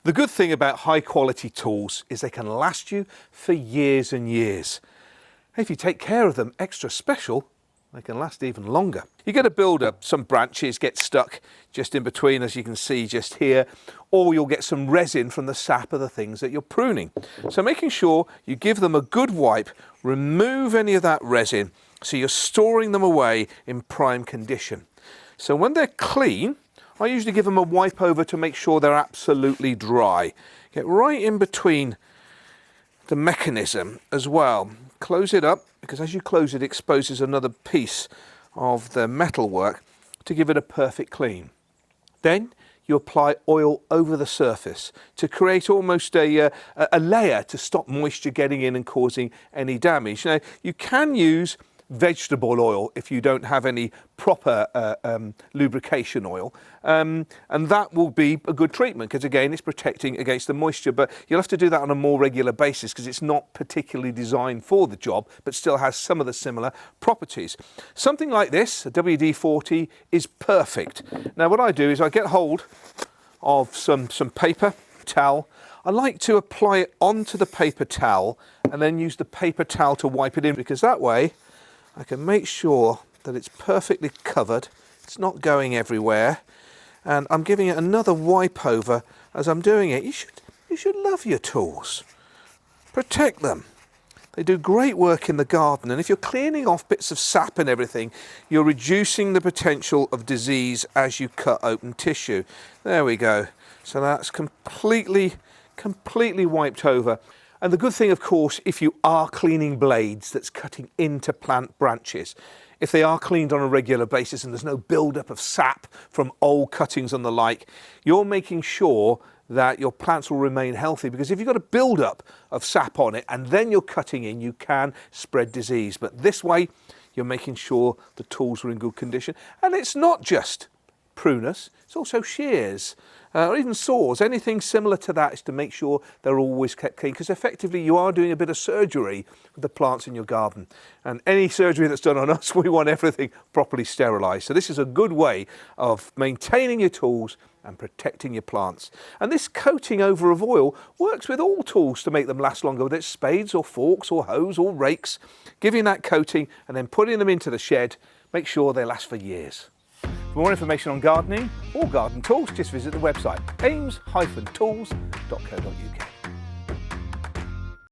The good thing about high quality tools is they can last you for years and years. If you take care of them extra special, they can last even longer. You get a build-up, some branches get stuck just in between, as you can see just here, or you'll get some resin from the sap of the things that you're pruning. So making sure you give them a good wipe, remove any of that resin, so you're storing them away in prime condition. So when they're clean, I usually give them a wipe over to make sure they're absolutely dry. Get right in between the mechanism as well. Close it up, because as you close it, it exposes another piece of the metalwork to give it a perfect clean. Then you apply oil over the surface to create almost a layer to stop moisture getting in and causing any damage. Now, you can use vegetable oil if you don't have any proper lubrication oil, and that will be a good treatment, because again, it's protecting against the moisture, but you'll have to do that on a more regular basis because it's not particularly designed for the job, but still has some of the similar properties. Something like this, a WD-40, is perfect. Now what I do is I get hold of some paper towel. I like to apply it onto the paper towel and then use the paper towel to wipe it in, because that way I can make sure that it's perfectly covered, it's not going everywhere, and I'm giving it another wipe over as I'm doing it. You should love your tools. Protect them. They do great work in the garden, and if you're cleaning off bits of sap and everything, you're reducing the potential of disease as you cut open tissue. There we go. So that's completely wiped over. And the good thing, of course, if you are cleaning blades that's cutting into plant branches, if they are cleaned on a regular basis and there's no build-up of sap from old cuttings and the like, you're making sure that your plants will remain healthy, because if you've got a build-up of sap on it and then you're cutting in, you can spread disease. But this way, you're making sure the tools are in good condition. And it's not just pruners, it's also shears, or even saws. Anything similar to that is to make sure they're always kept clean, because effectively you are doing a bit of surgery with the plants in your garden. And any surgery that's done on us, we want everything properly sterilised. So this is a good way of maintaining your tools and protecting your plants. And this coating over of oil works with all tools to make them last longer, whether it's spades or forks or hoes or rakes. Giving that coating and then putting them into the shed, make sure they last for years. For more information on gardening or garden tools, just visit the website ames-tools.co.uk.